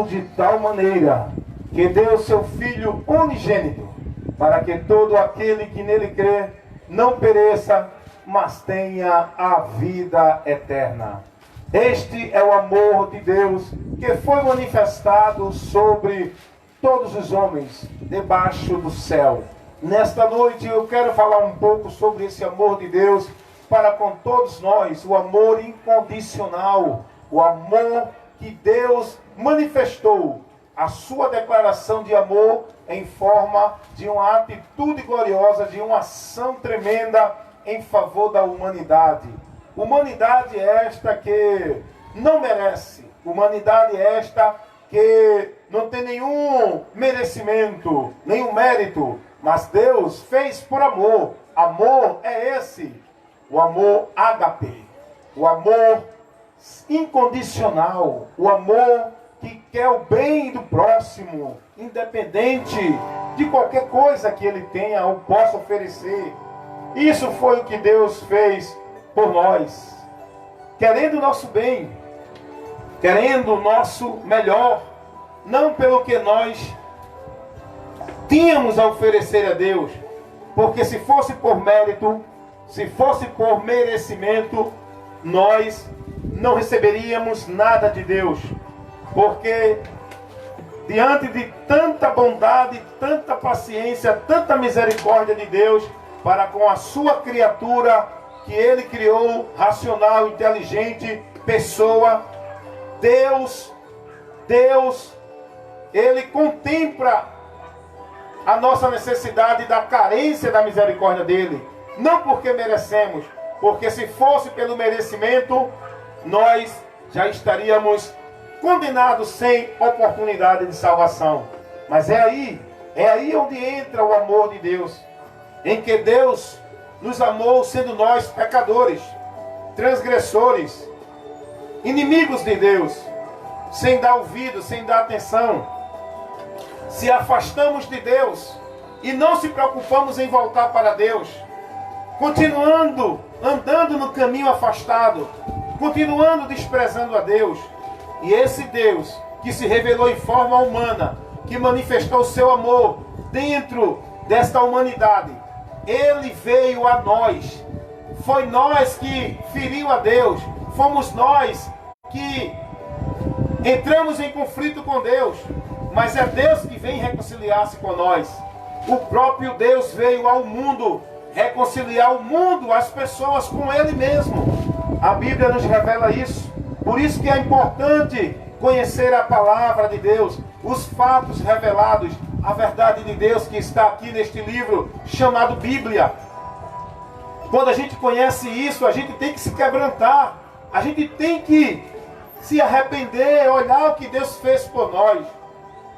de tal maneira que deu seu Filho unigênito, para que todo aquele que nele crê não pereça, mas tenha a vida eterna. Este é o amor de Deus que foi manifestado sobre todos os homens debaixo do céu. Nesta noite eu quero falar um pouco sobre esse amor de Deus para com todos nós, o amor incondicional, o amor que Deus manifestou, a sua declaração de amor em forma de uma atitude gloriosa, de uma ação tremenda em favor da humanidade. Humanidade esta que não merece, humanidade esta que não tem nenhum merecimento, nenhum mérito, mas Deus fez por amor. Amor é esse, o amor ágape, o amor incondicional, o amor que quer o bem do próximo, independente de qualquer coisa que ele tenha ou possa oferecer. Isso foi o que Deus fez por nós, querendo o nosso bem, querendo o nosso melhor, não pelo que nós tínhamos a oferecer a Deus, porque se fosse por mérito, se fosse por merecimento, nós não receberíamos nada de Deus, porque diante de tanta bondade, tanta paciência, tanta misericórdia de Deus para com a sua criatura que Ele criou, racional, inteligente, pessoa, Deus, Ele contempla a nossa necessidade da carência da misericórdia dEle, não porque merecemos, porque se fosse pelo merecimento, nós já estaríamos condenados sem oportunidade de salvação. Mas é aí onde entra o amor de Deus, em que Deus nos amou sendo nós pecadores, transgressores, inimigos de Deus, sem dar ouvido, sem dar atenção. Se afastamos de Deus e não se preocupamos em voltar para Deus, continuando andando no caminho afastado, continuando desprezando a Deus. E esse Deus que se revelou em forma humana, que manifestou o seu amor dentro desta humanidade, Ele veio a nós. Foi nós que feriu a Deus, fomos nós que entramos em conflito com Deus, mas é Deus que vem reconciliar-se com nós. O próprio Deus veio ao mundo reconciliar o mundo, as pessoas com Ele mesmo. A Bíblia nos revela isso. Por isso que é importante conhecer a palavra de Deus, os fatos revelados, a verdade de Deus que está aqui neste livro chamado Bíblia. Quando a gente conhece isso, a gente tem que se quebrantar, a gente tem que se arrepender, olhar o que Deus fez por nós.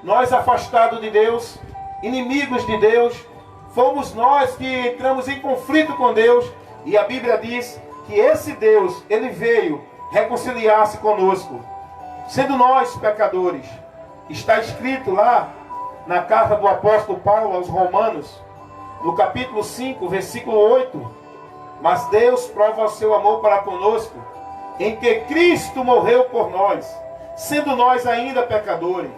Nós afastados de Deus, inimigos de Deus, fomos nós que entramos em conflito com Deus, e a Bíblia diz que esse Deus, Ele veio reconciliar-se conosco, sendo nós pecadores. Está escrito lá na carta do apóstolo Paulo aos Romanos, no capítulo 5, versículo 8, mas Deus prova o seu amor para conosco, em que Cristo morreu por nós, sendo nós ainda pecadores,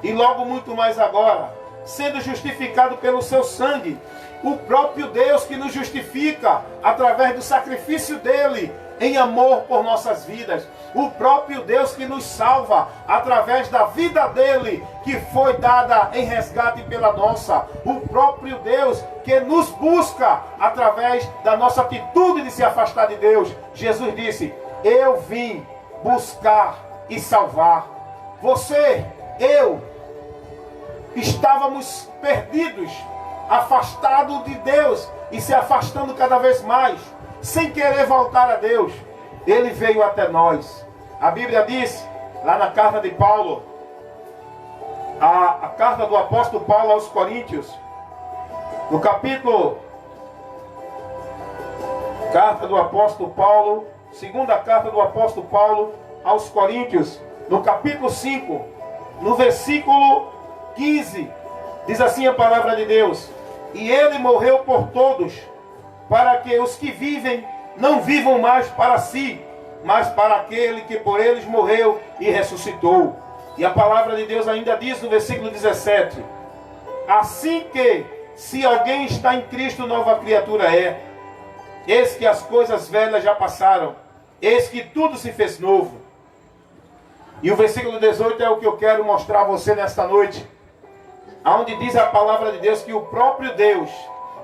e logo muito mais agora, sendo justificado pelo seu sangue, o próprio Deus que nos justifica através do sacrifício dele em amor por nossas vidas, o próprio Deus que nos salva através da vida dele que foi dada em resgate pela nossa, o próprio Deus que nos busca através da nossa atitude de se afastar de Deus. Jesus disse: eu vim buscar e salvar. Você, eu, estávamos perdidos, afastados de Deus e se afastando cada vez mais, sem querer voltar a Deus. Ele veio até nós. A Bíblia diz, lá na carta de Paulo, a carta do apóstolo Paulo aos Coríntios, no capítulo, carta do apóstolo Paulo, segunda carta do apóstolo Paulo aos Coríntios, no capítulo 5, no versículo 15, diz assim a palavra de Deus: e ele morreu por todos, para que os que vivem não vivam mais para si, mas para aquele que por eles morreu e ressuscitou. E a palavra de Deus ainda diz no versículo 17: assim que, se alguém está em Cristo, nova criatura é. Eis que as coisas velhas já passaram, eis que tudo se fez novo. E o versículo 18 é o que eu quero mostrar a você nesta noite, onde diz a palavra de Deus que o próprio Deus,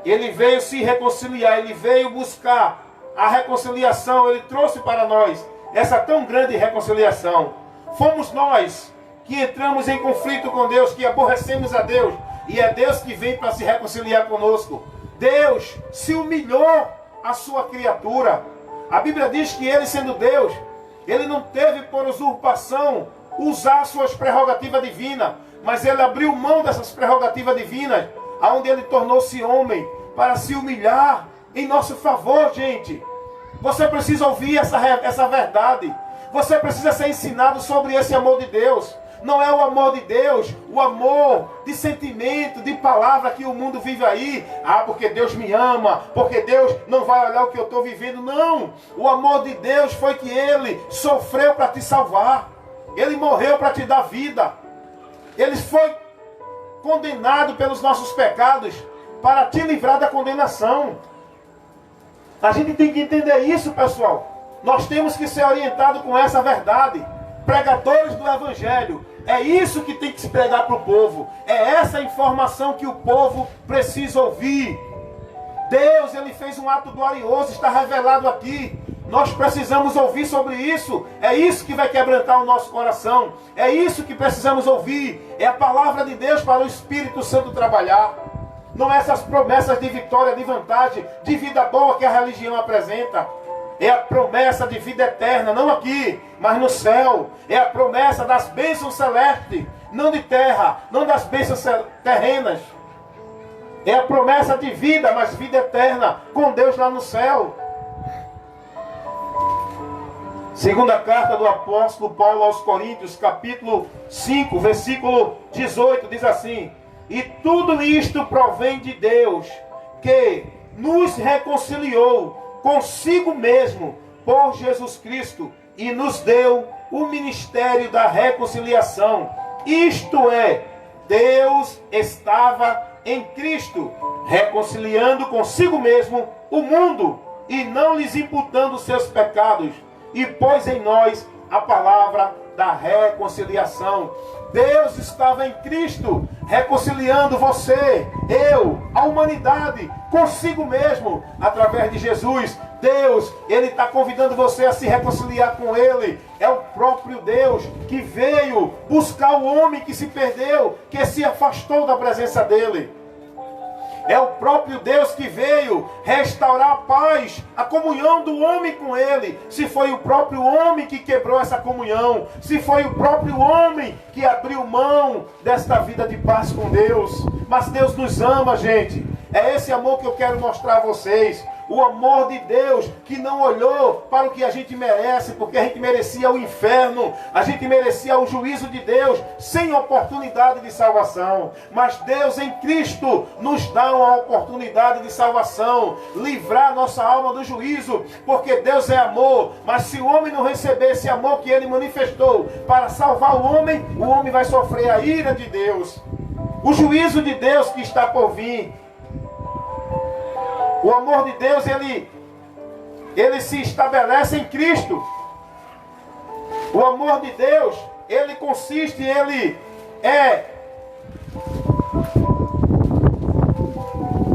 Ele veio se reconciliar, Ele veio buscar a reconciliação, Ele trouxe para nós essa tão grande reconciliação. Fomos nós que entramos em conflito com Deus, que aborrecemos a Deus, e é Deus que vem para se reconciliar conosco. Deus se humilhou a sua criatura. A Bíblia diz que Ele, sendo Deus, Ele não teve por usurpação usar suas prerrogativas divinas, mas Ele abriu mão dessas prerrogativas divinas, aonde Ele tornou-se homem para se humilhar em nosso favor, gente. Você precisa ouvir essa verdade. Você precisa ser ensinado sobre esse amor de Deus. Não é o amor de Deus, o amor de sentimento, de palavra que o mundo vive aí. Ah, porque Deus me ama, porque Deus não vai olhar o que eu estou vivendo. Não, o amor de Deus foi que Ele sofreu para te salvar. Ele morreu para te dar vida. Ele foi condenado pelos nossos pecados para te livrar da condenação. A gente tem que entender isso, pessoal. Nós temos que ser orientados com essa verdade. Pregadores do Evangelho. É isso que tem que se pregar para o povo. É essa informação que o povo precisa ouvir. Deus, Ele fez um ato glorioso, está revelado aqui. Nós precisamos ouvir sobre isso. É isso que vai quebrantar o nosso coração. É isso que precisamos ouvir. É a palavra de Deus para o Espírito Santo trabalhar. Não é essas promessas de vitória, de vantagem, de vida boa que a religião apresenta. É a promessa de vida eterna, não aqui, mas no céu. É a promessa das bênçãos celestes, não de terra, não das bênçãos terrenas. É a promessa de vida, mas vida eterna, com Deus lá no céu. Segunda carta do apóstolo Paulo aos Coríntios, capítulo 5, versículo 18, diz assim: e tudo isto provém de Deus, que nos reconciliou consigo mesmo por Jesus Cristo e nos deu o ministério da reconciliação. Isto é, Deus estava em Cristo, reconciliando consigo mesmo o mundo e não lhes imputando seus pecados, e pôs em nós a palavra da reconciliação. Deus estava em Cristo, reconciliando você, eu, a humanidade, consigo mesmo, através de Jesus. Deus, Ele está convidando você a se reconciliar com Ele. É o próprio Deus que veio buscar o homem que se perdeu, que se afastou da presença dEle. É o próprio Deus que veio restaurar a paz, a comunhão do homem com Ele. Se foi o próprio homem que quebrou essa comunhão, se foi o próprio homem que abriu mão desta vida de paz com Deus. Mas Deus nos ama, gente. É esse amor que eu quero mostrar a vocês. O amor de Deus que não olhou para o que a gente merece, porque a gente merecia o inferno, a gente merecia o juízo de Deus, sem oportunidade de salvação. Mas Deus em Cristo nos dá uma oportunidade de salvação, livrar nossa alma do juízo, porque Deus é amor. Mas se o homem não receber esse amor que Ele manifestou para salvar o homem vai sofrer a ira de Deus, o juízo de Deus que está por vir. O amor de Deus, ele se estabelece em Cristo. O amor de Deus, ele consiste, ele é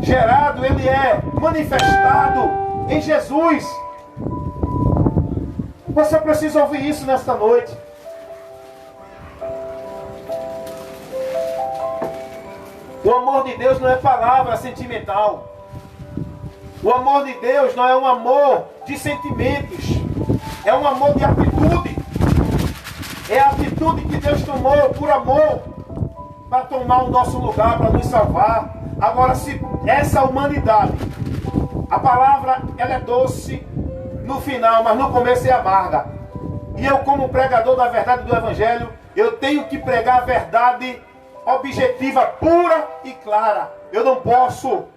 gerado, ele é manifestado em Jesus. Você precisa ouvir isso nesta noite. O amor de Deus não é palavra sentimental. O amor de Deus não é um amor de sentimentos, é um amor de atitude. É a atitude que Deus tomou por amor, para tomar o nosso lugar, para nos salvar. Agora, se essa humanidade, a palavra ela é doce no final, mas no começo é amarga. E eu, como pregador da verdade do Evangelho, eu tenho que pregar a verdade objetiva, pura e clara. Eu não posso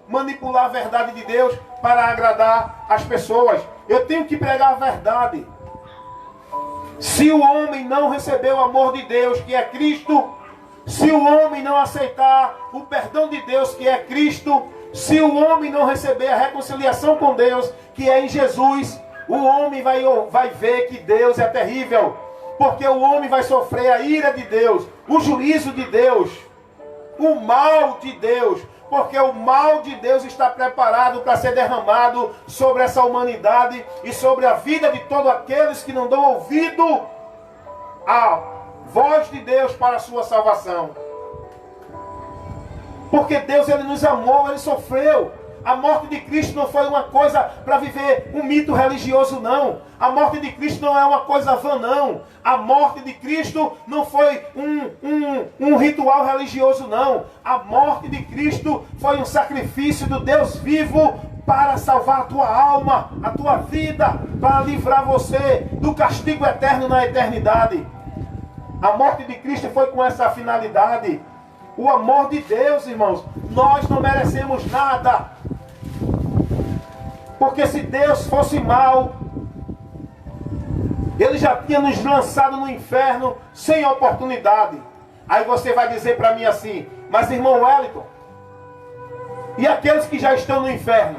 manipular a verdade de Deus para agradar as pessoas. Eu tenho que pregar a verdade. Se o homem não receber o amor de Deus, que é Cristo, se o homem não aceitar o perdão de Deus, que é Cristo, se o homem não receber a reconciliação com Deus, que é em Jesus, o homem vai ver que Deus é terrível. Porque o homem vai sofrer a ira de Deus, o juízo de Deus, o mal de Deus. Porque o mal de Deus está preparado para ser derramado sobre essa humanidade e sobre a vida de todos aqueles que não dão ouvido à voz de Deus para a sua salvação. Porque Deus, Ele nos amou, Ele sofreu. A morte de Cristo não foi uma coisa para viver um mito religioso, não. A morte de Cristo não é uma coisa vã, não. A morte de Cristo não foi um ritual religioso, não. A morte de Cristo foi um sacrifício do Deus vivo para salvar a tua alma, a tua vida, para livrar você do castigo eterno na eternidade. A morte de Cristo foi com essa finalidade. O amor de Deus, irmãos, nós não merecemos nada. Porque se Deus fosse mau, Ele já tinha nos lançado no inferno sem oportunidade. Aí você vai dizer para mim assim: mas irmão Wellington, e aqueles que já estão no inferno?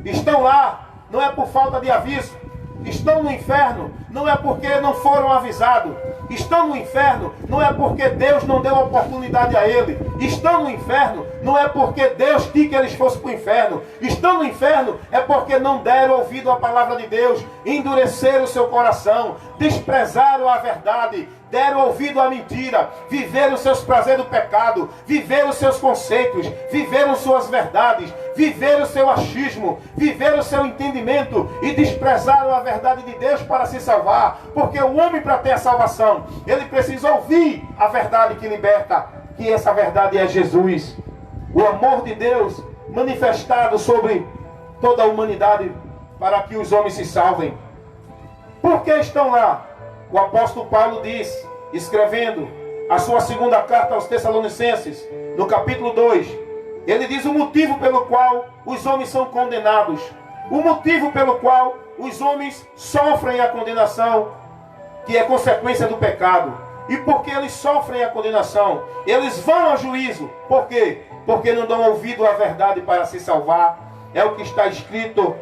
Estão lá, não é por falta de aviso. Estão no inferno, não é porque não foram avisados. Estão no inferno, não é porque Deus não deu oportunidade a ele. Estão no inferno, não é porque Deus quis que eles fossem para o inferno. Estão no inferno, é porque não deram ouvido à palavra de Deus, endureceram o seu coração, desprezaram a verdade, deram ouvido à mentira, viveram seus prazeres do pecado, viveram seus conceitos, viveram suas verdades, viveram seu achismo, viveram seu entendimento e desprezaram a verdade de Deus para se salvar. Porque o homem, para ter a salvação, ele precisa ouvir a verdade que liberta, que essa verdade é Jesus. O amor de Deus manifestado sobre toda a humanidade para que os homens se salvem. Por que estão lá? O apóstolo Paulo diz, escrevendo a sua segunda carta aos Tessalonicenses, no capítulo 2, ele diz o motivo pelo qual os homens são condenados, o motivo pelo qual os homens sofrem a condenação, que é consequência do pecado. E porque eles sofrem a condenação, eles vão ao juízo. Por quê? Porque não dão ouvido à verdade para se salvar. É o que está escrito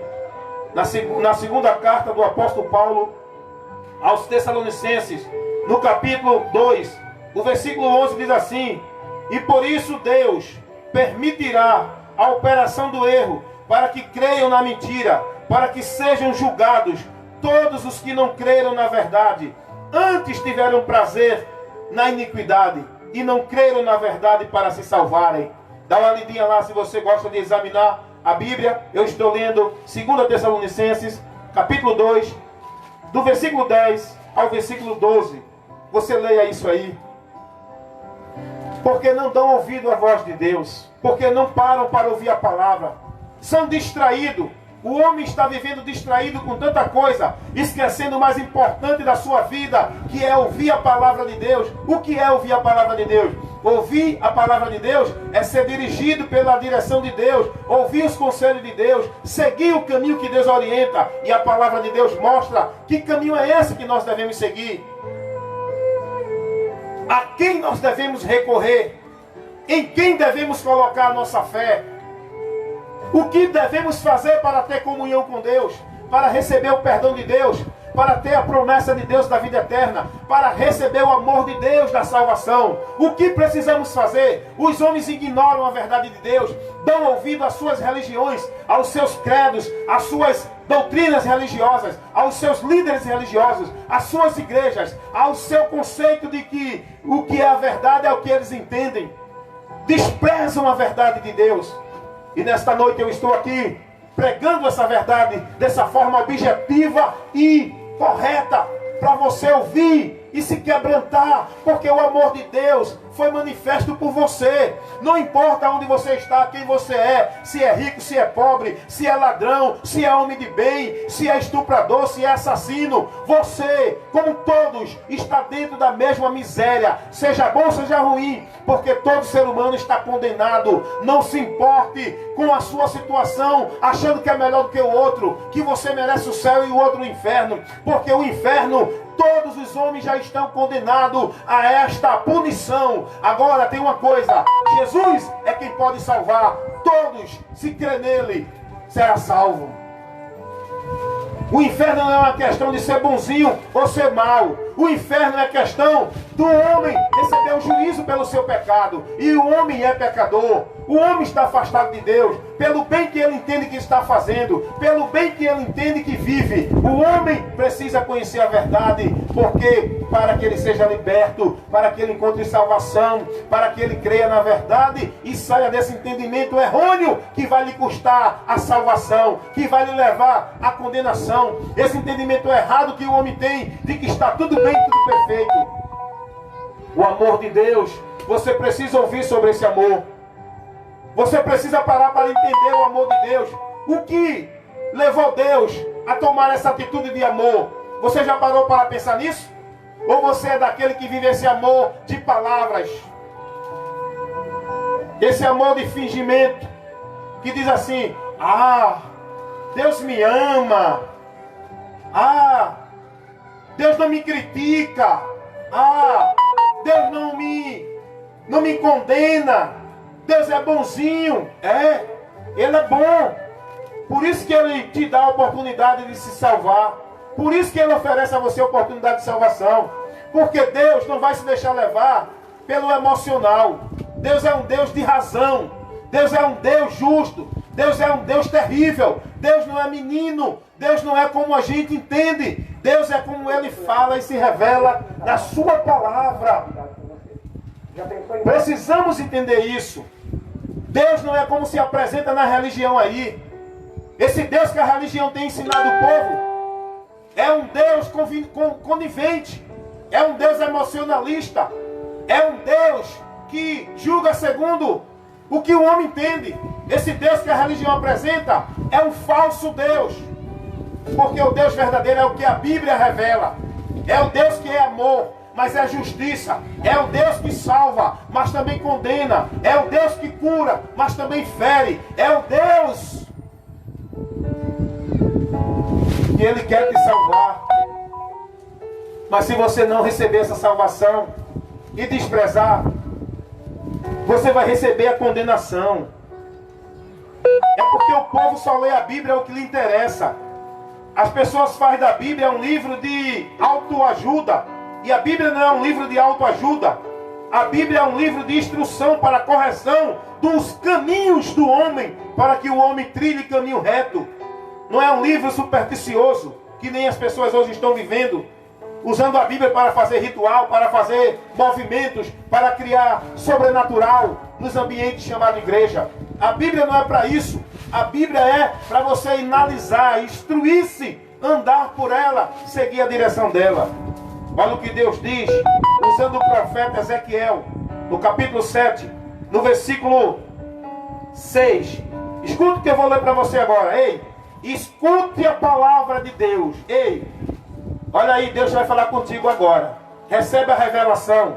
na segunda carta do apóstolo Paulo aos Tessalonicenses, no capítulo 2, o versículo 11 diz assim: e por isso Deus permitirá a operação do erro, para que creiam na mentira, para que sejam julgados todos os que não creram na verdade, antes tiveram prazer na iniquidade, e não creram na verdade para se salvarem. Dá uma lidinha lá se você gosta de examinar a Bíblia. Eu estou lendo 2 Tessalonicenses, capítulo 2, do versículo 10 ao versículo 12. Você leia isso aí. Porque não dão ouvido à voz de Deus, porque não param para ouvir a palavra, são distraídos. O homem está vivendo distraído com tanta coisa, esquecendo o mais importante da sua vida, que é ouvir a palavra de Deus. O que é ouvir a palavra de Deus? Ouvir a palavra de Deus é ser dirigido pela direção de Deus, ouvir os conselhos de Deus, seguir o caminho que Deus orienta. E a palavra de Deus mostra que caminho é esse que nós devemos seguir. A quem nós devemos recorrer? Em quem devemos colocar a nossa fé? O que devemos fazer para ter comunhão com Deus? Para receber o perdão de Deus? Para ter a promessa de Deus da vida eterna? Para receber o amor de Deus da salvação? O que precisamos fazer? Os homens ignoram a verdade de Deus, dão ouvido às suas religiões, aos seus credos, às suas doutrinas religiosas, aos seus líderes religiosos, às suas igrejas, ao seu conceito de que o que é a verdade é o que eles entendem. Desprezam a verdade de Deus. E nesta noite eu estou aqui pregando essa verdade dessa forma objetiva e correta, para você ouvir e se quebrantar, porque o amor de Deus foi manifesto por você. Não importa onde você está, quem você é, se é rico, se é pobre, se é ladrão, se é homem de bem, se é estuprador, se é assassino. Você, como todos, está dentro da mesma miséria, seja bom, seja ruim, porque todo ser humano está condenado. Não se importe com a sua situação, achando que é melhor do que o outro, que você merece o céu e o outro o inferno, porque o inferno, todos os homens já estão condenados a esta punição. Agora tem uma coisa: Jesus é quem pode salvar. Todos, se crer nele, será salvo. O inferno não é uma questão de ser bonzinho ou ser mau. O inferno é questão do homem receber o juízo pelo seu pecado. E o homem é pecador. O homem está afastado de Deus, pelo bem que ele entende que está fazendo, pelo bem que ele entende que vive. O homem precisa conhecer a verdade, porque para que ele seja liberto, para que ele encontre salvação, para que ele creia na verdade e saia desse entendimento errôneo que vai lhe custar a salvação, que vai lhe levar à condenação. Esse entendimento errado que o homem tem de que está tudo bem, tudo perfeito. O amor de Deus, você precisa ouvir sobre esse amor. Você precisa parar para entender o amor de Deus. O que levou Deus a tomar essa atitude de amor? Você já parou para pensar nisso? Ou você é daquele que vive esse amor de palavras? Esse amor de fingimento, que diz assim: ah, Deus me ama. Ah, Deus não me critica. Ah, Deus não me condena. Deus é bonzinho. É, Ele é bom. Por isso que Ele te dá a oportunidade de se salvar. Por isso que Ele oferece a você a oportunidade de salvação. Porque Deus não vai se deixar levar pelo emocional. Deus é um Deus de razão. Deus é um Deus justo. Deus é um Deus terrível. Deus não é menino. Deus não é como a gente entende. Deus é como Ele fala e se revela na sua palavra. Precisamos entender isso. Deus não é como se apresenta na religião aí. Esse Deus que a religião tem ensinado o povo é um Deus conivente. É um Deus emocionalista. É um Deus que julga segundo o que o homem entende. Esse Deus que a religião apresenta é um falso Deus. Porque o Deus verdadeiro é o que a Bíblia revela. É o Deus que é amor, mas é justiça. É o Deus que salva, mas também condena. É o Deus que cura, mas também fere. É o Deus que Ele quer te salvar. Mas se você não receber essa salvação e desprezar, você vai receber a condenação. É porque o povo só lê a Bíblia, é o que lhe interessa. As pessoas fazem da Bíblia um livro de autoajuda. E a Bíblia não é um livro de autoajuda. A Bíblia é um livro de instrução para a correção dos caminhos do homem, para que o homem trilhe caminho reto. Não é um livro supersticioso, que nem as pessoas hoje estão vivendo, usando a Bíblia para fazer ritual, para fazer movimentos, para criar sobrenatural nos ambientes chamados igreja. A Bíblia não é para isso. A Bíblia é para você analisar, instruir-se, andar por ela, seguir a direção dela. Olha o que Deus diz, usando o profeta Ezequiel, no capítulo 7, no versículo 6. Escute o que eu vou ler para você agora. Ei, escute a palavra de Deus. Ei, olha aí, Deus vai falar contigo agora. Recebe a revelação.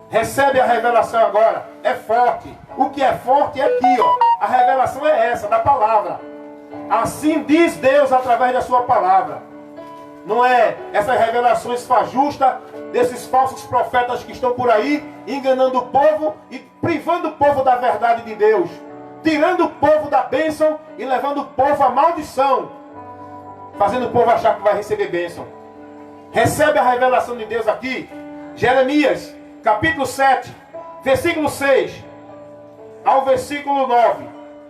Recebe a revelação agora. É forte. O que é forte é aqui, ó. A revelação é essa, da palavra. Assim diz Deus através da sua palavra. Não é essas revelações fajustas desses falsos profetas que estão por aí, enganando o povo e privando o povo da verdade de Deus. Tirando o povo da bênção e levando o povo à maldição. Fazendo o povo achar que vai receber bênção. Recebe a revelação de Deus aqui. Jeremias, capítulo 7, versículo 6 ao versículo 9.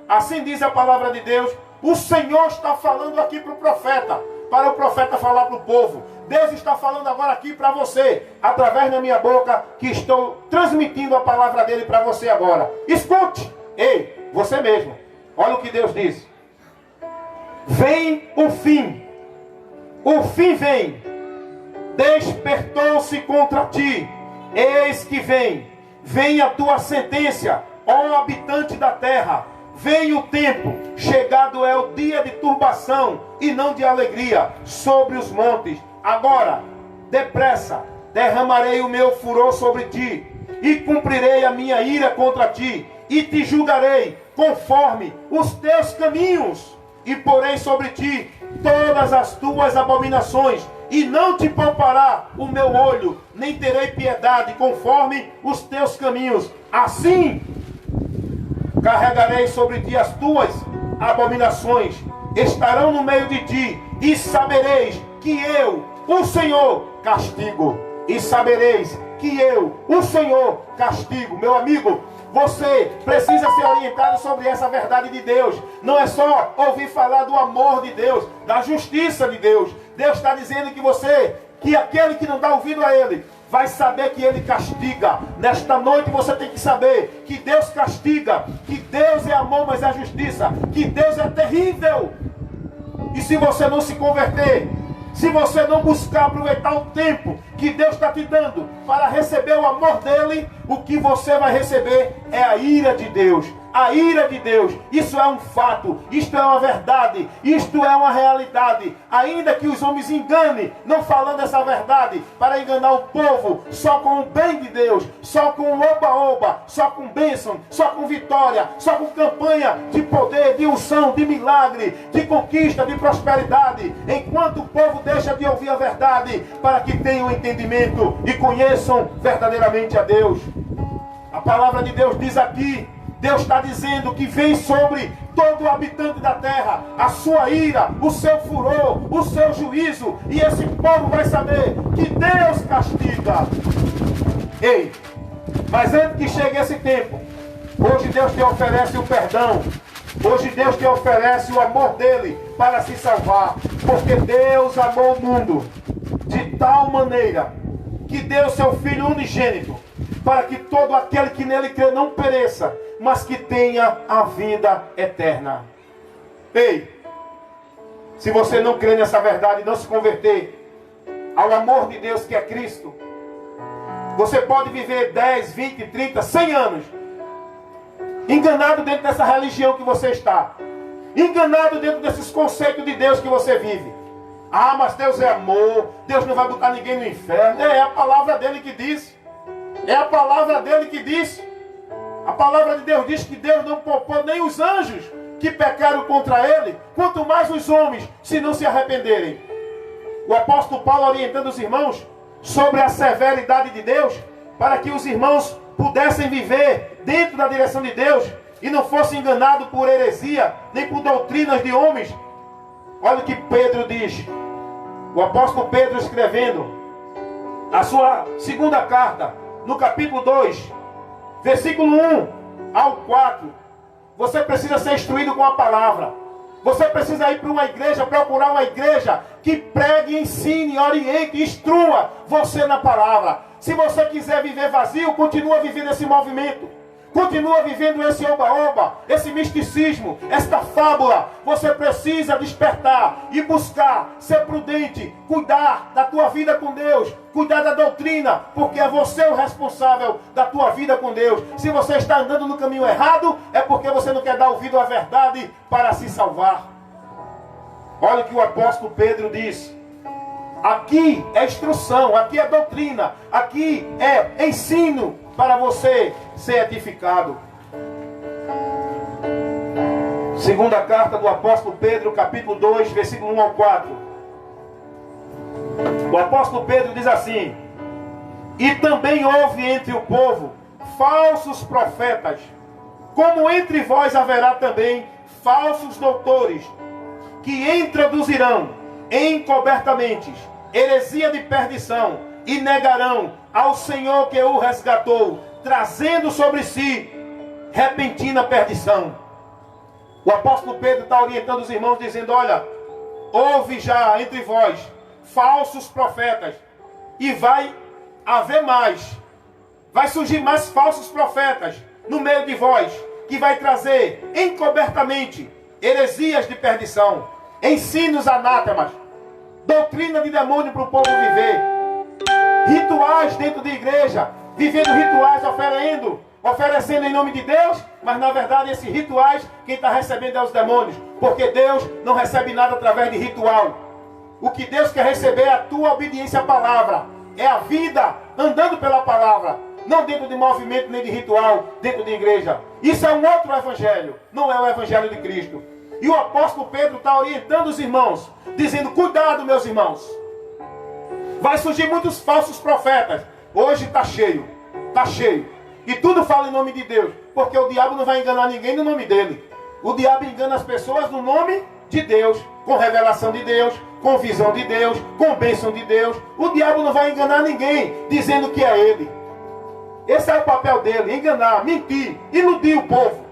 Assim diz a palavra de Deus. O Senhor está falando aqui para o profeta, para o profeta falar para o povo. Deus está falando agora aqui para você, através da minha boca, que estou transmitindo a palavra dele para você agora. Escute, ei, você mesmo. Olha o que Deus diz. Vem o fim vem, despertou-se contra ti, eis que vem, vem a tua sentença, ó habitante da terra. Vem o tempo, chegado é o dia de turbação e não de alegria sobre os montes. Agora, depressa, derramarei o meu furor sobre ti, e cumprirei a minha ira contra ti, e te julgarei conforme os teus caminhos, e porei sobre ti todas as tuas abominações, e não te poupará o meu olho, nem terei piedade conforme os teus caminhos. Assim, carregarei sobre ti as tuas abominações, estarão no meio de ti, e sabereis que eu, o Senhor, castigo. E sabereis que eu, o Senhor, castigo. Meu amigo, você precisa ser orientado sobre essa verdade de Deus. Não é só ouvir falar do amor de Deus, da justiça de Deus. Deus está dizendo que aquele que não dá ouvido a Ele, vai saber que Ele castiga. Nesta noite você tem que saber que Deus castiga, que Deus é amor, mas é justiça, que Deus é terrível. E se você não se converter, se você não buscar aproveitar o tempo que Deus está te dando para receber o amor dEle, o que você vai receber é a ira de Deus. A ira de Deus. Isso é um fato, isto é uma verdade, isto é uma realidade. Ainda que os homens enganem, não falando essa verdade, para enganar o povo, só com o bem de Deus, só com oba-oba, só com bênção, só com vitória, só com campanha de poder, de unção, de milagre, de conquista, de prosperidade. Enquanto o povo deixa de ouvir a verdade, para que tenham entendimento e conheçam verdadeiramente a Deus. A palavra de Deus diz aqui, Deus está dizendo que vem sobre todo habitante da terra a sua ira, o seu furor, o seu juízo. E esse povo vai saber que Deus castiga. Ei, mas antes que chegue esse tempo, hoje Deus te oferece o perdão. Hoje Deus te oferece o amor dele para se salvar. Porque Deus amou o mundo de tal maneira que deu seu Filho unigênito, para que todo aquele que nele crê não pereça, mas que tenha a vida eterna. Ei, se você não crê nessa verdade e não se converter ao amor de Deus que é Cristo, você pode viver 10, 20, 30, 100 anos enganado dentro dessa religião que você está, enganado dentro desses conceitos de Deus que você vive. Ah, mas Deus é amor, Deus não vai botar ninguém no inferno. É a palavra dele que diz. É a palavra dele que diz. A palavra de Deus diz que Deus não poupou nem os anjos que pecaram contra ele, quanto mais os homens, se não se arrependerem. O apóstolo Paulo orientando os irmãos sobre a severidade de Deus, para que os irmãos pudessem viver dentro da direção de Deus e não fossem enganados por heresia, nem por doutrinas de homens. Olha o que Pedro diz. O apóstolo Pedro escrevendo a sua segunda carta, no capítulo 2, versículo 1 ao 4. Você precisa ser instruído com a palavra. Você precisa ir para uma igreja, procurar uma igreja que pregue, ensine, oriente, instrua você na palavra. Se você quiser viver vazio, continua vivendo esse movimento. Continua vivendo esse oba-oba, esse misticismo, esta fábula. Você precisa despertar e buscar ser prudente, cuidar da tua vida com Deus, cuidar da doutrina, porque é você o responsável da tua vida com Deus. Se você está andando no caminho errado, é porque você não quer dar ouvido à verdade para se salvar. Olha o que o apóstolo Pedro diz. Aqui é instrução, aqui é doutrina, aqui é ensino para você ser edificado. Segunda carta do apóstolo Pedro, capítulo 2, versículo 1 ao 4. O apóstolo Pedro diz assim: e também houve entre o povo falsos profetas, como entre vós haverá também falsos doutores, que introduzirão encobertamente heresia de perdição, e negarão ao Senhor que o resgatou, trazendo sobre si repentina perdição. O apóstolo Pedro está orientando os irmãos, dizendo: olha, houve já entre vós falsos profetas, e vai haver mais, vai surgir mais falsos profetas no meio de vós, que vai trazer encobertamente heresias de perdição, ensinos anátemas, doutrina de demônio para o povo viver, rituais dentro de igreja, vivendo rituais, oferecendo em nome de Deus, mas na verdade esses rituais, quem está recebendo é os demônios, porque Deus não recebe nada através de ritual. O que Deus quer receber é a tua obediência à palavra, é a vida andando pela palavra, não dentro de movimento nem de ritual, dentro de igreja. Isso é um outro evangelho, não é o evangelho de Cristo. E o apóstolo Pedro está orientando os irmãos, dizendo: cuidado, meus irmãos, vai surgir muitos falsos profetas. Hoje está cheio, e tudo fala em nome de Deus, porque o diabo não vai enganar ninguém no nome dele. O diabo engana as pessoas no nome de Deus, com revelação de Deus, com visão de Deus, com bênção de Deus. O diabo não vai enganar ninguém dizendo que é ele. Esse é o papel dele: enganar, mentir, iludir o povo.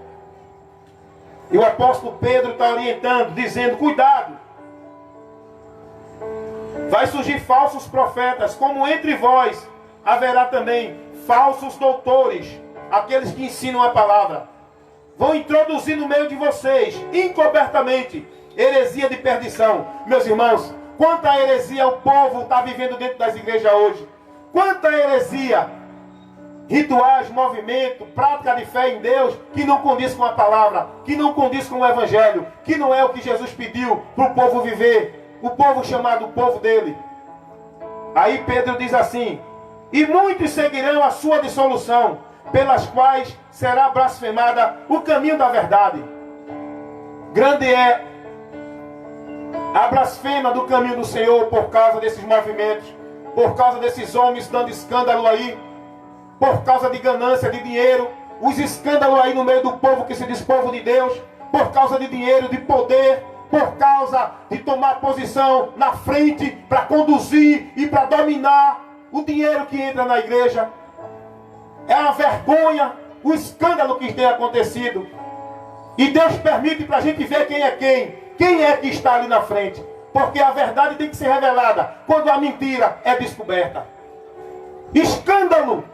E o apóstolo Pedro está orientando, dizendo: cuidado, vai surgir falsos profetas, como entre vós haverá também falsos doutores, aqueles que ensinam a palavra. Vão introduzir no meio de vocês, encobertamente, heresia de perdição. Meus irmãos, quanta heresia o povo está vivendo dentro das igrejas hoje. Quanta heresia, rituais, movimento, prática de fé em Deus, que não condiz com a palavra, que não condiz com o evangelho, que não é o que Jesus pediu para o povo viver, o povo chamado o povo dele. Aí Pedro diz assim: e muitos seguirão a sua dissolução, pelas quais será blasfemada o caminho da verdade. Grande é a blasfema do caminho do Senhor por causa desses movimentos, por causa desses homens dando escândalo aí, por causa de ganância, de dinheiro, os escândalos aí no meio do povo que se diz povo de Deus, por causa de dinheiro, de poder, por causa de tomar posição na frente para conduzir e para dominar o dinheiro que entra na igreja. É uma vergonha o escândalo que tem acontecido. E Deus permite para a gente ver quem é quem é que está ali na frente, porque a verdade tem que ser revelada quando a mentira é descoberta. Escândalo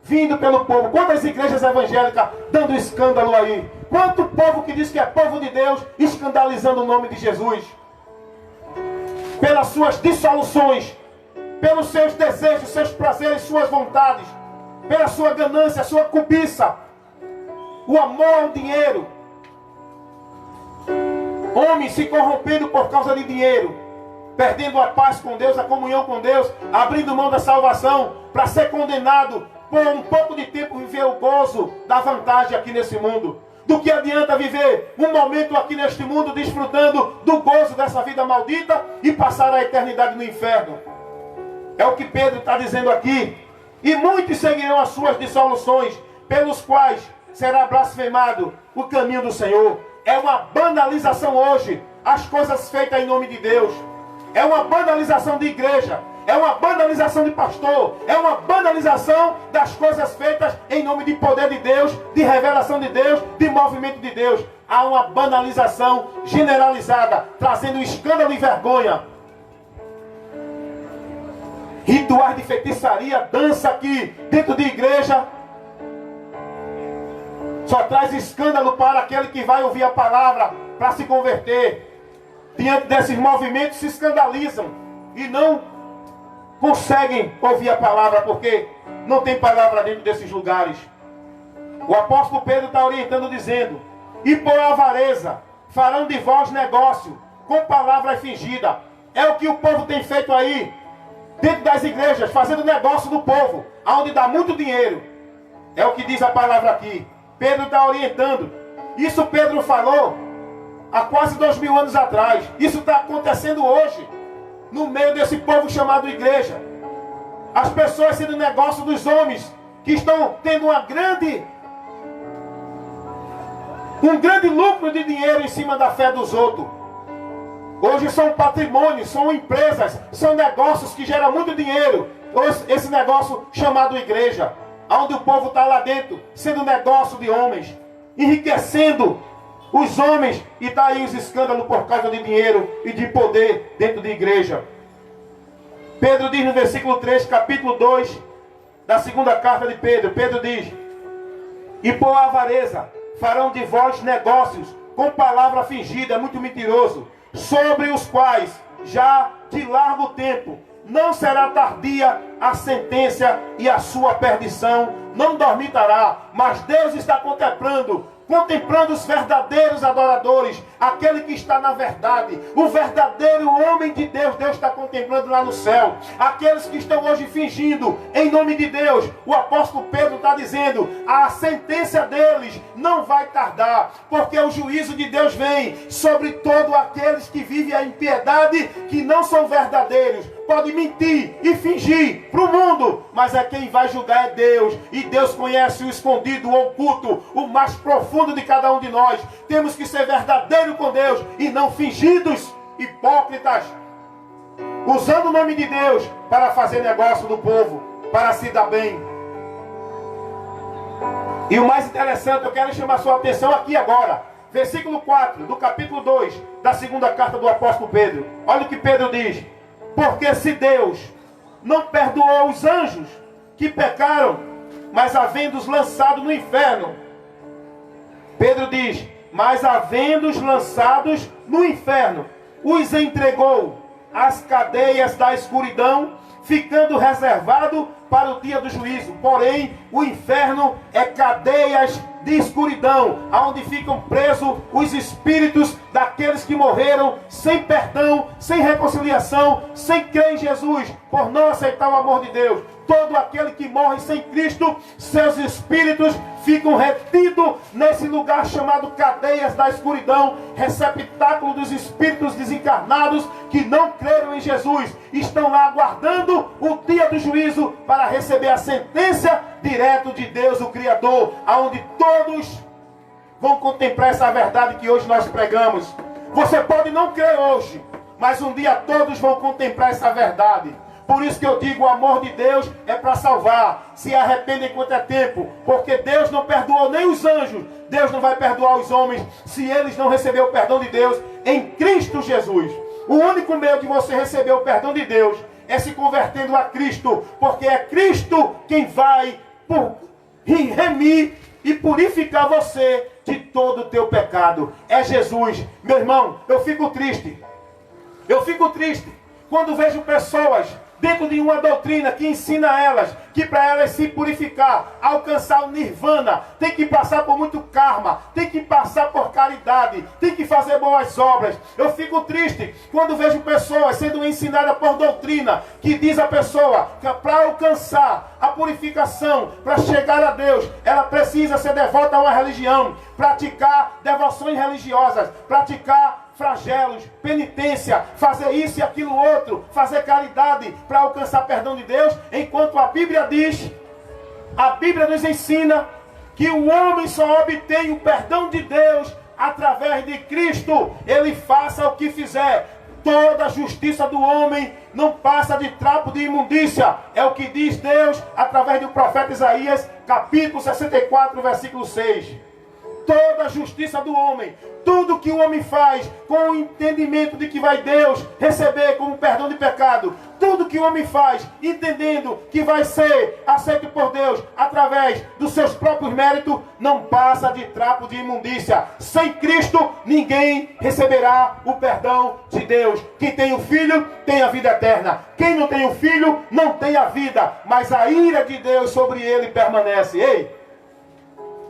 vindo pelo povo. Quantas igrejas evangélicas dando escândalo aí? Quanto povo que diz que é povo de Deus escandalizando o nome de Jesus, pelas suas dissoluções, pelos seus desejos, seus prazeres, suas vontades, pela sua ganância, sua cobiça, o amor ao dinheiro. Homens se corrompendo por causa de dinheiro, perdendo a paz com Deus, a comunhão com Deus, abrindo mão da salvação para ser condenado por um pouco de tempo viver o gozo da vantagem aqui nesse mundo. Do que adianta viver um momento aqui neste mundo desfrutando do gozo dessa vida maldita e passar a eternidade no inferno? É o que Pedro está dizendo aqui. E muitos seguirão as suas dissoluções, pelos quais será blasfemado o caminho do Senhor. É uma banalização hoje as coisas feitas em nome de Deus. É uma banalização de igreja, é uma banalização de pastor, é uma banalização das coisas feitas em nome de poder de Deus, de revelação de Deus, de movimento de Deus. Há uma banalização generalizada, trazendo escândalo e vergonha. Rituais de feitiçaria, dança aqui dentro de igreja, só traz escândalo para aquele que vai ouvir a palavra para se converter. Diante desses movimentos se escandalizam e não conseguem ouvir a palavra, porque não tem palavra dentro desses lugares. O apóstolo Pedro está orientando, dizendo: e por avareza farão de vós negócio com palavra fingida. É o que o povo tem feito aí dentro das igrejas, fazendo negócio do povo, aonde dá muito dinheiro. É o que diz a palavra aqui. Pedro está orientando. Isso Pedro falou há quase 2000 anos atrás. Isso está acontecendo hoje, no meio desse povo chamado igreja. As pessoas sendo negócio dos homens, que estão tendo um grande lucro de dinheiro em cima da fé dos outros. Hoje são patrimônios, são empresas, são negócios que geram muito dinheiro. Esse negócio chamado igreja, onde o povo está lá dentro, sendo negócio de homens, enriquecendo os homens, e está aí os escândalos por causa de dinheiro e de poder dentro de igreja. Pedro diz no versículo 3, capítulo 2, da segunda carta de Pedro, Pedro diz: e por avareza farão de vós negócios com palavra fingida, muito mentiroso, sobre os quais já de largo tempo não será tardia a sentença e a sua perdição não dormitará. Mas Deus está contemplando os verdadeiros adoradores, aquele que está na verdade, o verdadeiro homem de Deus. Deus está contemplando lá no céu. Aqueles que estão hoje fingindo em nome de Deus, o apóstolo Pedro está dizendo, a sentença deles não vai tardar, porque o juízo de Deus vem sobre todos aqueles que vivem a impiedade, que não são verdadeiros. Pode mentir e fingir para o mundo, mas é quem vai julgar é Deus. E Deus conhece o escondido, o oculto, o mais profundo de cada um de nós. Temos que ser verdadeiros com Deus e não fingidos, hipócritas, usando o nome de Deus para fazer negócio do povo, para se dar bem. E o mais interessante, eu quero chamar a sua atenção aqui agora. Versículo 4 do capítulo 2 da segunda carta do apóstolo Pedro. Olha o que Pedro diz. Porque se Deus não perdoou os anjos que pecaram, mas havendo-os lançado no inferno, Pedro diz, mas havendo-os lançados no inferno, os entregou às cadeias da escuridão, ficando reservado para o dia do juízo. Porém, o inferno é cadeias de escuridão, aonde ficam presos os espíritos daqueles que morreram sem perdão, sem reconciliação, sem crer em Jesus, por não aceitar o amor de Deus. Todo aquele que morre sem Cristo, seus espíritos ficam retidos nesse lugar chamado cadeias da escuridão, receptáculo dos espíritos desencarnados que não creram em Jesus. Estão lá aguardando o dia do juízo para receber a sentença direto de Deus, o Criador, aonde todos vão contemplar essa verdade que hoje nós pregamos. Você pode não crer hoje, mas um dia todos vão contemplar essa verdade. Por isso que eu digo, o amor de Deus é para salvar. Se arrependem enquanto é tempo, porque Deus não perdoou nem os anjos. Deus não vai perdoar os homens se eles não receberem o perdão de Deus em Cristo Jesus. O único meio de você receber o perdão de Deus é se convertendo a Cristo, porque é Cristo quem vai remir e purificar você de todo o teu pecado. É Jesus. Meu irmão, eu fico triste quando vejo pessoas dentro de uma doutrina que ensina a elas que para elas se purificar, alcançar o nirvana, tem que passar por muito karma, tem que passar por caridade, tem que fazer boas obras. Eu fico triste quando vejo pessoas sendo ensinadas por doutrina que diz a pessoa que para alcançar a purificação, para chegar a Deus, ela precisa ser devota a uma religião, praticar devoções religiosas, praticar flagelos, penitência, fazer isso e aquilo outro, fazer caridade para alcançar perdão de Deus, enquanto a Bíblia diz, a Bíblia nos ensina que o homem só obtém o perdão de Deus através de Cristo. Ele faça o que fizer, toda a justiça do homem não passa de trapo de imundícia, é o que diz Deus através do profeta Isaías, capítulo 64, versículo 6. Toda a justiça do homem, tudo que o homem faz com o entendimento de que vai Deus receber como perdão de pecado, tudo que o homem faz entendendo que vai ser aceito por Deus através dos seus próprios méritos, não passa de trapo de imundícia. Sem Cristo ninguém receberá o perdão de Deus. Quem tem o Filho tem a vida eterna, quem não tem o Filho não tem a vida, mas a ira de Deus sobre ele permanece. Ei,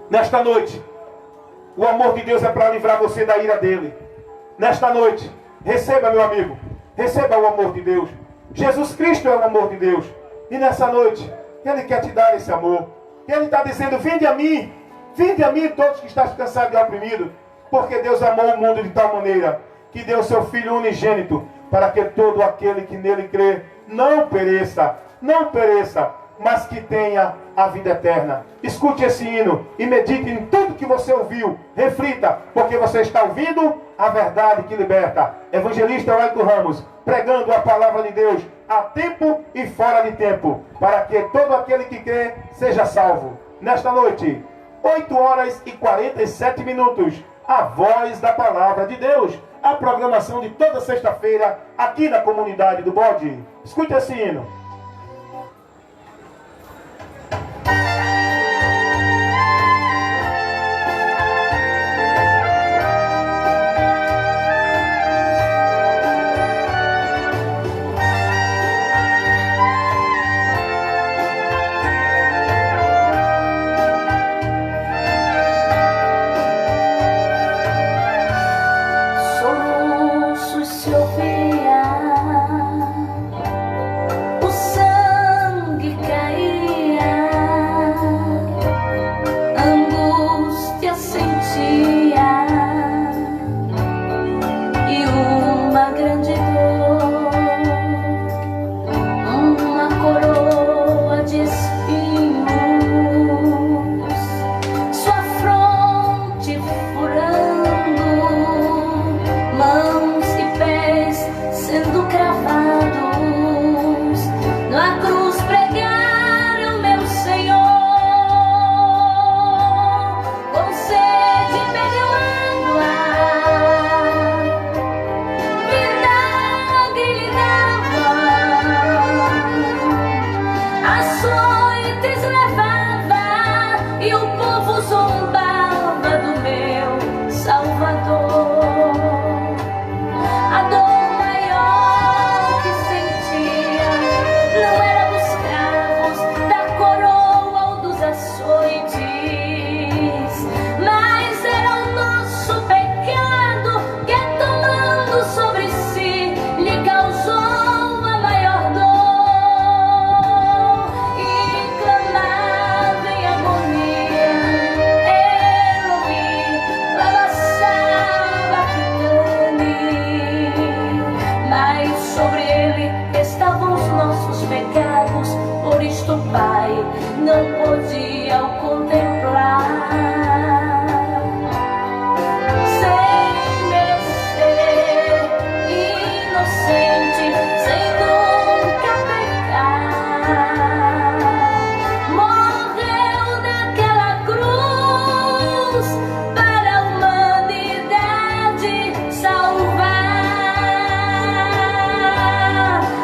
nesta noite o amor de Deus é para livrar você da ira dele. Nesta noite, receba, meu amigo, receba o amor de Deus. Jesus Cristo é o amor de Deus. E nessa noite, Ele quer te dar esse amor. Ele está dizendo, vinde a mim todos que estão cansados e oprimidos. Porque Deus amou o mundo de tal maneira que deu seu Filho unigênito, para que todo aquele que nele crê não pereça, mas que tenha a vida eterna. Escute esse hino e medite em tudo que você ouviu. Reflita, porque você está ouvindo a verdade que liberta. Evangelista Wellington Ramos, pregando a palavra de Deus a tempo e fora de tempo, para que todo aquele que crê seja salvo. Nesta noite, 8 horas e 47 minutos, a voz da palavra de Deus. A programação de toda sexta-feira aqui na comunidade do Bode. Escute esse hino. se ouvia, o sangue caía, angústia sentia e uma grande dor, uma coroa de espinhos, sua fronte furando, mãos e pés sendo cravados, na cruz pregaram meu Senhor, com sede bebeu água, vinagre lhe dava, açoites levava e o povo zombava do meu Salvador. A dor maior que sentia não era dos cravos, da coroa ou dos açoites, mas era o nosso pecado que, tomando sobre si, lhe causou a maior dor. E clamava em agonia: Eloi, lama sabachthani. Mas sobre ele estavam os nossos pecados, por isto o Pai não podia o contemplar. Sem merecer, inocente, sem nunca pecar, morreu naquela cruz para a humanidade salvar.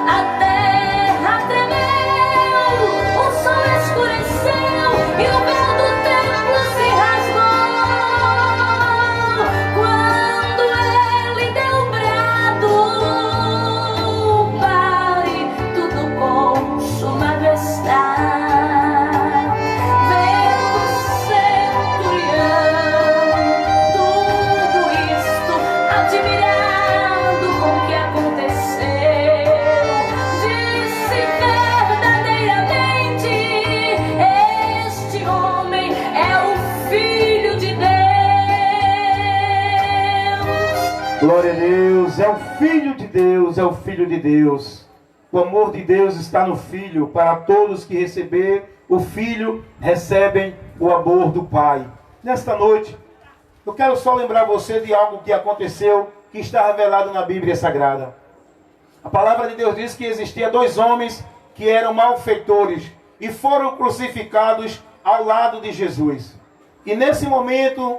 A terra tremeu, o sol escureceu e o véu do templo se rasgou. Quando ele deu um brado, Pai, tudo consumado está. Vendo o centurião tudo isto, admirado com o que aconteceu, disse verdadeiramente: este homem é o Filho de Deus. Glória a Deus, é o Filho de Deus, é o Filho de Deus. O amor de Deus está no Filho. Para todos que receber o Filho, recebem o amor do Pai. Nesta noite, eu quero só lembrar você de algo que aconteceu, que está revelado na Bíblia Sagrada. A palavra de Deus diz que existia dois homens que eram malfeitores e foram crucificados ao lado de Jesus. E nesse momento,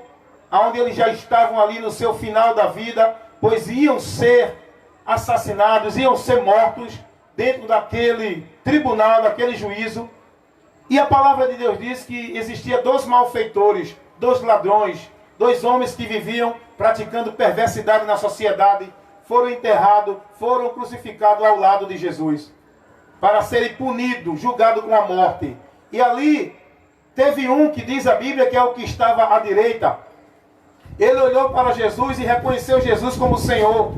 onde eles já estavam ali no seu final da vida, pois iam ser assassinados, iam ser mortos dentro daquele tribunal, daquele juízo. E a palavra de Deus diz que existia dois malfeitores, dois ladrões, dois homens que viviam praticando perversidade na sociedade, foram enterrados, foram crucificados ao lado de Jesus, para serem punidos, julgados com a morte. E ali teve um que diz a Bíblia que é o que estava à direita. Ele olhou para Jesus e reconheceu Jesus como Senhor.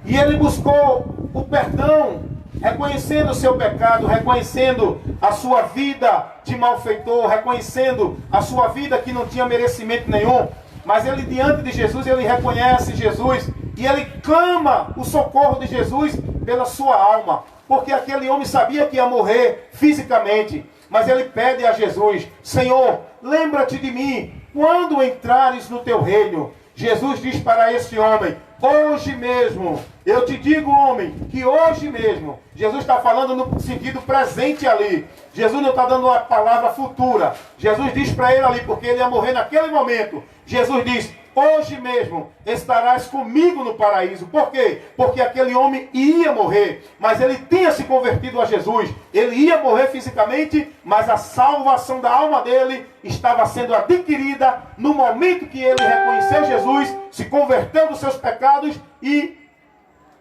E ele buscou o perdão, reconhecendo o seu pecado, reconhecendo a sua vida de malfeitor, reconhecendo a sua vida que não tinha merecimento nenhum. Mas ele, diante de Jesus, ele reconhece Jesus e ele clama o socorro de Jesus pela sua alma. Porque aquele homem sabia que ia morrer fisicamente. Mas ele pede a Jesus: Senhor, lembra-te de mim quando entrares no teu reino. Jesus diz para esse homem: hoje mesmo, eu te digo, homem, que hoje mesmo. Jesus está falando no sentido presente ali. Jesus não está dando uma palavra futura. Jesus diz para ele ali, porque ele ia morrer naquele momento. Jesus diz: hoje mesmo estarás comigo no paraíso. Por quê? Porque aquele homem ia morrer, mas ele tinha se convertido a Jesus. Ele ia morrer fisicamente, mas a salvação da alma dele estava sendo adquirida no momento que ele reconheceu Jesus, se converteu dos seus pecados e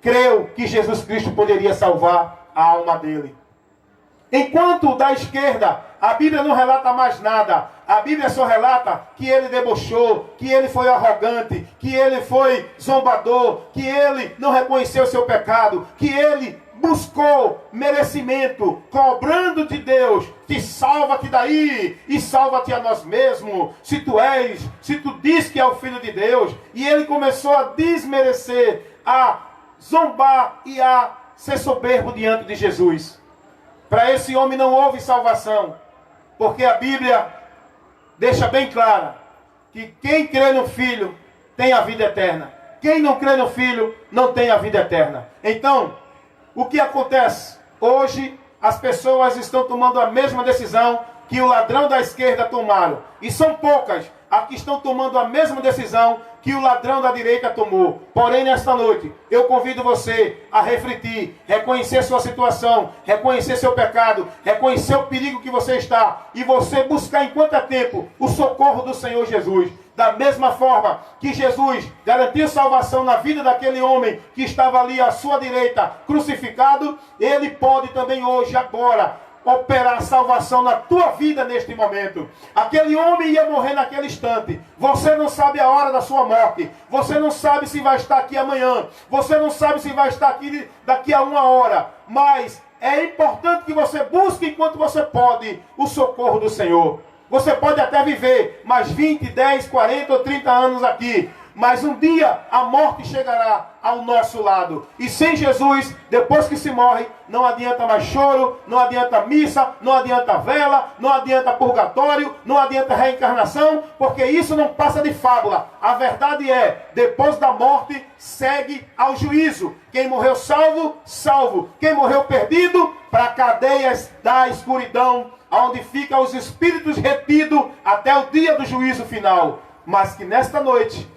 creu que Jesus Cristo poderia salvar a alma dele. Enquanto da esquerda, a Bíblia não relata mais nada. A Bíblia só relata que ele debochou, que ele foi arrogante, que ele foi zombador, que ele não reconheceu seu pecado, que ele buscou merecimento, cobrando de Deus, te salva-te daí e salva-te a nós mesmos, se tu diz que é o Filho de Deus. E ele começou a desmerecer, a zombar e a ser soberbo diante de Jesus. Para esse homem não houve salvação, porque a Bíblia deixa bem clara que quem crê no Filho tem a vida eterna. Quem não crê no Filho não tem a vida eterna. Então, o que acontece? Hoje as pessoas estão tomando a mesma decisão que o ladrão da esquerda tomaram. E são poucas as que estão tomando a mesma decisão que o ladrão da direita tomou. Porém, nesta noite, eu convido você a refletir, reconhecer sua situação, reconhecer seu pecado, reconhecer o perigo que você está, e você buscar enquanto é tempo o socorro do Senhor Jesus. Da mesma forma que Jesus garantiu salvação na vida daquele homem que estava ali à sua direita, crucificado, ele pode também hoje, agora, operar salvação na tua vida neste momento. Aquele homem ia morrer naquele instante. Você não sabe a hora da sua morte. Você não sabe se vai estar aqui amanhã. Você não sabe se vai estar aqui daqui a 1 hora. Mas é importante que você busque enquanto você pode o socorro do Senhor. Você pode até viver mais 20, 10, 40 ou 30 anos aqui. Mas um dia a morte chegará ao nosso lado. E sem Jesus, depois que se morre, não adianta mais choro, não adianta missa, não adianta vela, não adianta purgatório, não adianta reencarnação, porque isso não passa de fábula. A verdade é, depois da morte, segue ao juízo. Quem morreu salvo, salvo. Quem morreu perdido, para cadeias da escuridão, onde ficam os espíritos retidos até o dia do juízo final. Mas que nesta noite,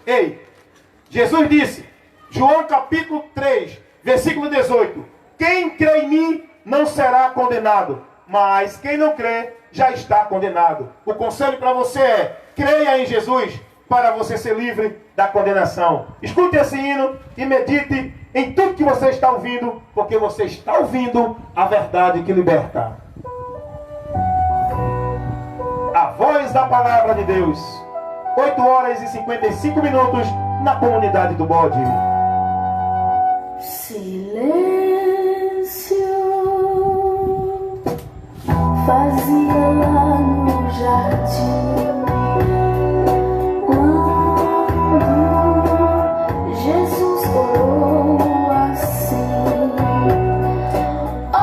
Jesus disse, João capítulo 3, versículo 18, quem crê em mim não será condenado, mas quem não crê já está condenado. O conselho para você é, creia em Jesus para você ser livre da condenação. Escute esse hino e medite em tudo que você está ouvindo, porque você está ouvindo a verdade que liberta. A voz da palavra de Deus. 8 horas e 55 minutos na comunidade do Bode. Silêncio fazia lá no jardim quando Jesus orou assim: oh,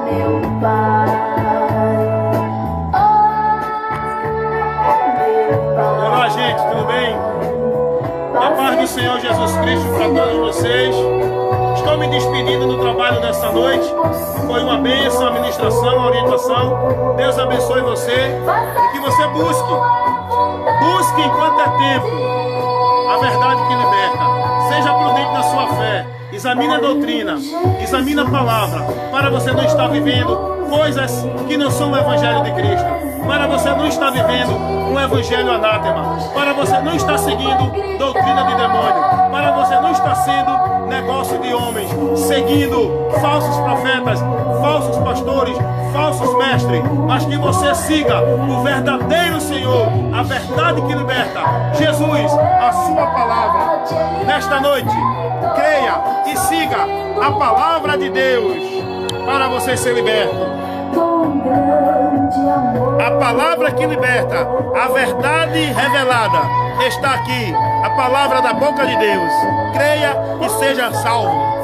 meu Pai. Olá, gente, tudo bem? A paz do Senhor Jesus Cristo para todos vocês. Estou me despedindo do trabalho desta noite. Foi uma bênção, a ministração, a orientação. Deus abençoe você e que você busque enquanto é tempo a verdade que liberta. Seja prudente na sua fé. Examine a doutrina, examine a palavra, para você não estar vivendo coisas que não são o Evangelho de Cristo, para você não estar vivendo um Evangelho anátema, para você não estar seguindo doutrina de demônio, para você não estar sendo negócio de homens, seguindo falsos profetas, falsos pastores, falsos mestres, mas que você siga o verdadeiro Senhor, a verdade que liberta, Jesus, a sua palavra. Nesta noite, creia e siga a palavra de Deus para você ser liberto. A palavra que liberta, a verdade revelada está aqui, a palavra da boca de Deus. Creia e seja salvo.